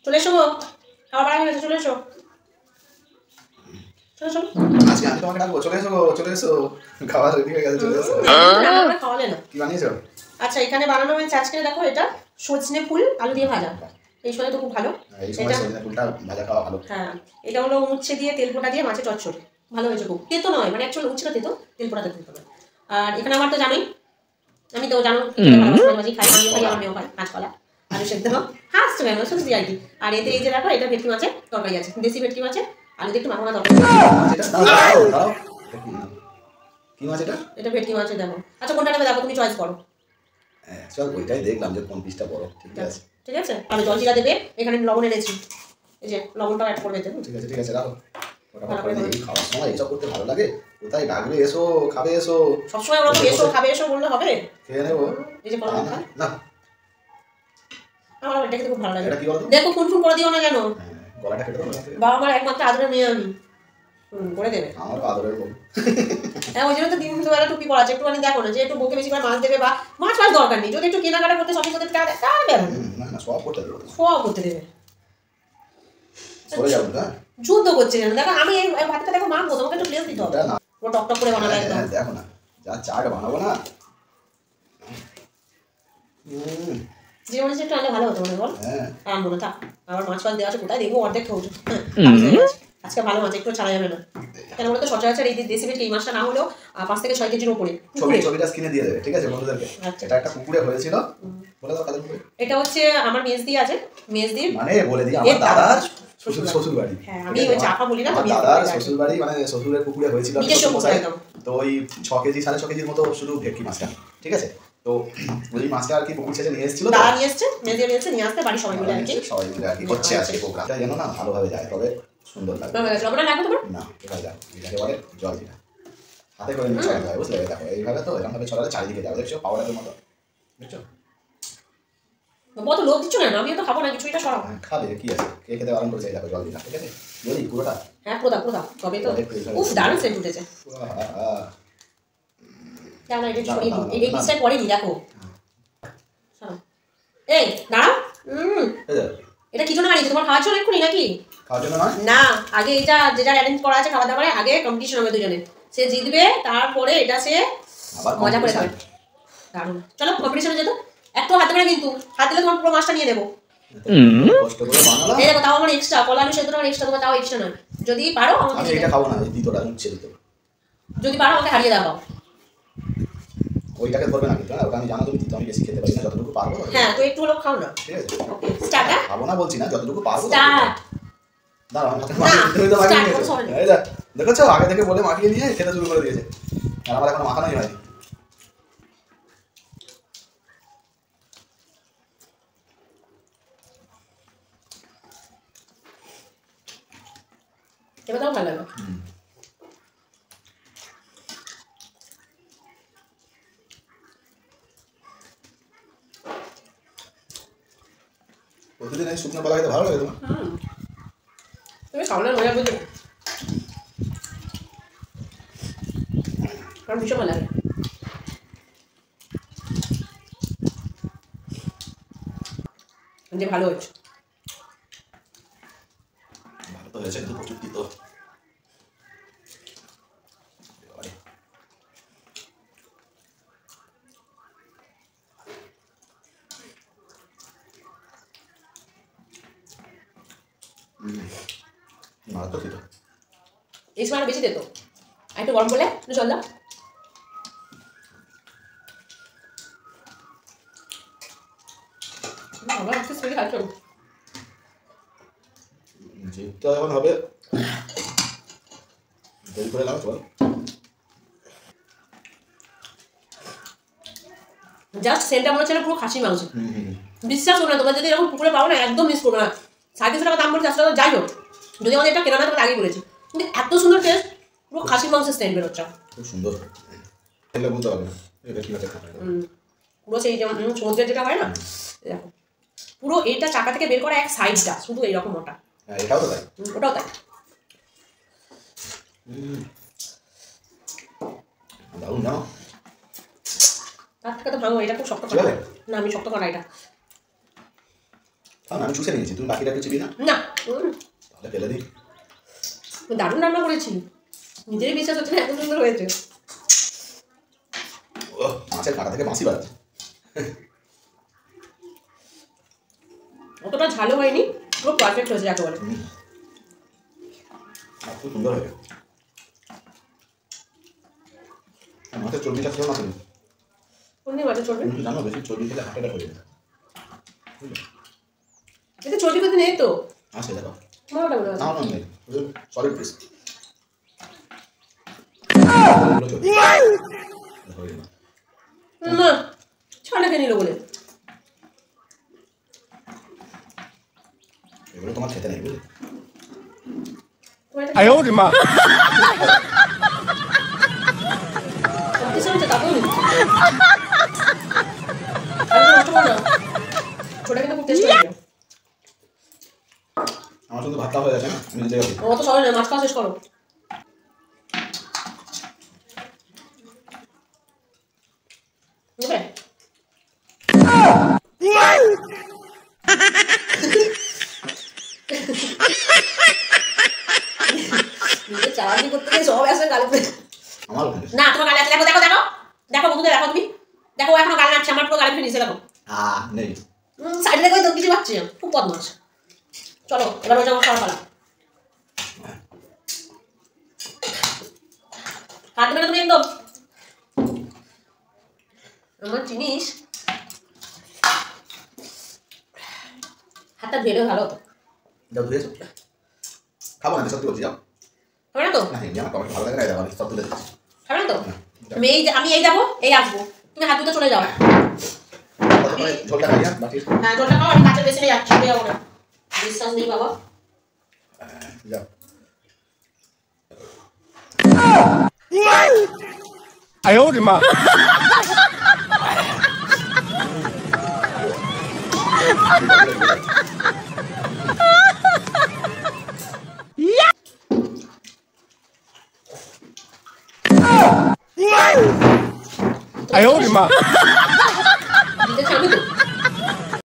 চলে এসো গো, খাওয়া বাড়া হয়ে গেছে, চলে এসো। চলো চলো, আজকে আমি তোমাকে ডাকবো, চলে এসো গো, চলে এসো, খাবার রেডি হয়ে গেছে, চলে এসো। খাওয়ালে না কি বানিয়েছো? আচ্ছা এখানে বানানো হয়েছে আজকে, দেখো এটা সজনে ফুল আলু দিয়ে ভাজা, এই সময় তো খুব ভালো। এই সময় সজনে ফুলটা ভাজা খাওয়া ভালো। হ্যাঁ, এটা হলো উচ্ছে দিয়ে তেল পোড়া দিয়ে মাছের চচ্চড়ি, ভালো হয়েছে খুব। তেতো নয়, মানে অ্যাকচুয়ালি উচ্ছেটা তেতো, তেল পোড়াতে তেতো নয়। আর এখানে আমার তো জানোই, আমি তো জানো মাঝে মাঝে খাই, আমিও খাই, আমার মেয়েও খাই কাঁচকলা আলু সেদ্ধ। হাসছো কেন, সত্যি আর কি। আর এতে এই যে দেখো, এটা ভেটকি মাছের তরকারি আছে, দেশি ভেটকি মাছের আলু দিয়ে একটু মাখা মাখা তরকারি। কি মাছ এটা? এটা ভেটকি মাছের, দেখো। আচ্ছা কোনটা নেবে দেখো, তুমি চয়েস করো। হ্যাঁ চল, ওইটাই দেখলাম যে কোন পিসটা বড়। ঠিক আছে ঠিক আছে, আমি জল জিরা দেবে, এখানে লবণ এনেছি, এই যে লবণটাও অ্যাড করবে। ঠিক আছে ঠিক আছে, রাখো। খাওয়ার সময় এইসব করতে ভালো লাগে। কোথায় ডাকবে, এসো খাবে, এসো। সবসময় আমরা তো এসো খাবে এসো বললে হবে? খেয়ে নেবো। এই যে করো না, আমার এটা খেতে খুব ভালো লাগে। এটা কি বলতো, দেখো ফোন ফোন করে দিও না যেন। গলাটা কেটে দাও। বাবা আমার একমাত্র আদরের মেয়ে আমি, করে দেবে। আমার আদরের বউ। হ্যাঁ, ওই জন্য তো দিন দুবেলা টুপি পড়াচ্ছে, একটুখানি দেখো না যে একটু বউকে বেশি করে মাছ দেবে, বা মাছ ফাছ দরকার নেই, যদি একটু কেনাকাটা করতে শপিং করতে টাকা দেয় তাহলে দেবে। না না, সব করতে দেবো, সব করতে দেবে। চলে যাবো না, যুদ্ধ করছে যেন। দেখো আমি এই ভাতটা দেখো মাখবো, তোমাকে একটু প্লেস দিতে হবে, ও টক টক করে বানাবে একদম। দেখো না, যা চাট বানাবো না, জিরে মরিচ একটু আনলে ভালো হতো মনে বল। হ্যাঁ আনবো না, থাক। আবার মাছ ফাছ দেওয়া আছে, কোথায় দেখবো অর্ধেক খাওয়া। আজকে ভালো মাছ, একটু ছাড়া যাবে না, কেন বলতো সচরাচর এই দেশি ভেটকি এই মাছটা না হলেও 5 থেকে 6 কেজির উপরে। ছবিটা স্ক্রিনে দিয়ে দেবে, ঠিক আছে বন্ধুদেরকে। এটা একটা পুকুরে হয়েছিল, বলে দাও কাদের পুকুরে। এটা হচ্ছে আমার মেজদি আছে, মেজদি মানে বলে দিই আমার দাদার শ্বশুর বাড়ি। হ্যাঁ, আমি ওই চাপা বলি না, আমার দাদার শ্বশুর বাড়ি, মানে শ্বশুরের পুকুরে হয়েছিল। তো ওই 6 কেজি 6.5 কেজির মতো শুধু ভেটকি মাছটা, ঠিক আছে। তো ওই মাছটা আর কি পুকুর ছেড়ে নিয়ে এসেছিল, দাদা নিয়ে এসছে, মেজদি নিয়ে এসছে, নিয়ে আসতে বাড়ি সবাই মিলে আর কি হচ্ছে আজকে প্রোগ্রামটা, যেন না ভালোভাবে যায়, তবে সুন্দর লাগবে। লবণটা লাগবে তোমার না, এটাই যাক, এটাকে বলে জল দিনা, হাতে করে নিয়ে ছড়াতে হয়, বুঝলে? দেখো এইভাবে, তো এরকমভাবে ছড়ালে চারিদিকে যাবে, দেখছো পাউডারের মতো, দেখছো? কত লোক দিচ্ছ না, আমিও তো খাবো না কিছু, এটা সরাবো। খাবে কি আছে, কে খেতে আরাম করেছে, দেখো জল দিনা, ঠিক আছে? বলি পুরোটা, হ্যাঁ প্রদা তবে তো উফ দারুণ সেন্ট উঠেছে। কেন এটা ছড়িয়ে দিই, এই পিসটা পরে নি, দেখো। এই দাঁড়াও, এটা কি জন্য বানিয়েছো, তোমার খাওয়ার জন্য এক্ষুনি নাকি? খাওয়ার জন্য না, আগে এটা যেটা অ্যারেঞ্জ করা আছে খাওয়া দাওয়ারে, আগে কম্পিটিশন হবে দুজনে, সে জিতবে, তারপরে এটা সে মজা করে খাবে। দারুণ, চলো কম্পিটিশনে যেত। একটু হাতে করে, কিন্তু হাত দিলে তোমার পুরো মাছটা নিয়ে দেবো। এই দেখো, তাও আমার এক্সট্রা কলা আলু সেদ্ধ আমার এক্সট্রা, তোমার তাও এক্সট্রা নয়। যদি পারো আমি এটা খাবো না, দ্বিতীয়টা মুছে দিতে, যদি পারো আমাকে হারিয়ে দাও। ওইটাকে ধরবে না কিন্তু, ওটা আমি জানো তুমি দিতে, আমি বেশি খেতে পারি না, যতটুকু পারবো। হ্যাঁ, তো একটু হলো খাও না, ঠিক আছে? Okay start. খাবো না বলছি না, যতটুকু পারবো স্টার্ট। দাঁড়াও, দেখেছো আগে থেকে বলে মাখিয়ে নিয়ে খেতে শুরু করে দিয়েছে, আর আমার এখনো মাখানোই হয়নি। এবার তাও ভালো লাগলো। প্রতিদিন এই শুকনো পালা খেতে ভালো লাগে তোমার? তুমি খাও না, মজা বুঝো, আমার ভীষণ ভালো লাগে। যে ভালো হয়েছে, ভালো তো হয়েছে, কিন্তু প্রচুর তিতো। এই সময় বেশি দিত, একটু গরম করলে একটু জল দাও। আমার একটু স্পিড খাচ্ছ, জিতটা যখন হবে দেরি করে নাও চল। জাস্ট সেন্টটা মনে হচ্ছে পুরো খাসি মাংস। বিশ্বাস করো না, তোমরা যদি এরকম পুকুরে পাও না, একদম মিস করবে না। 350 টাকা দাম বলছে, 400 টাকা যাই হোক, যদি আমাদের এটা কেনা না, তোমাকে আগেই বলেছি, কিন্তু এত সুন্দর টেস্ট, পুরো খাসি মাংসের সেন্ট বেরোচ্ছে, খুব সুন্দর। খেলে বুঝতে পারবে না এটা কি আছে, পুরো সেই যেমন সমুদ্রের যেটা হয় না, দেখো পুরো এইটা চাকা থেকে বের করা এক সাইডটা শুধু এইরকম ওটা। হ্যাঁ এটাও তো তাই, ওটাও তাই। দারুণ জানো, তার থেকে তো ভাঙো, এটা খুব শক্ত করা না, আমি শক্ত করা এটা আমি চুষে নিয়েছি, তুমি বাকিটা চিবি না? না তাহলে ফেলে দিই। দারুণ রান্না করেছি, নিজেরই বিশ্বাস হচ্ছে না এত সুন্দর হয়েছে। ও মাছের কাঁটা থেকে বাঁশি বাজছে। অতটা ঝালও হয়নি, পুরো পারফেক্ট হয়েছে যাকে বলে। খুব সুন্দর হয়েছে। মাছের চর্বিটা খেয়েও না তুমি? কোন দিন মাছের চর্বি? তুমি জানো বেশি চর্বি খেলে হার্ট অ্যাটাক হয়ে যাবে। এতে চর্বি করতে নেই তো? আছে দেখো। মোটামুটি বলে না না নেই, সলিড পিস। না ছটা খেয়ে নিল বলে। এগুলো তোমার খেতে নেই বুঝলে? আমার শুধু ভাতটা হয়ে গেছে না, আমি নিজে গেছি। অত সবাই মাছ খাওয়া শেষ করো। চালাকি করতে গিয়ে সব আসে গালে। না তোমার গালে আছে, দেখো দেখো দেখো দেখো বন্ধুদের, দেখো তুমি দেখো এখনো গালে নাচছে, আমার পুরো গালে ফেলে নিচে দেখো। নেই সাইডে দেখো তো কিছু পাচ্ছে, খুব বদমাস। চলো এবার ওই আমার খাওয়া পালা। হাত দেবে না তুমি একদম, আমার জিনিস হাতটা ধুয়ে ভালো হতো। যাও ধুয়েছো? খাবো না সত্যি বলছি, যাও। খাবে না তো? না আমার টমেটো ভালো লাগে না, এটা আমি সব তুলে দিচ্ছি। খাবে না তো? আমি এই যাবো এই আসবো, তুমি হাত ধুতে চলে যাও। ঝোলটা খাই না বাকি? হ্যাঁ ঝোলটা খাও, আমি কাঁচের বেসিনে যাচ্ছি, যাবো না, বিশ্বাস নেই বাবা। যাও।哎呦我的妈！哎呦我的妈！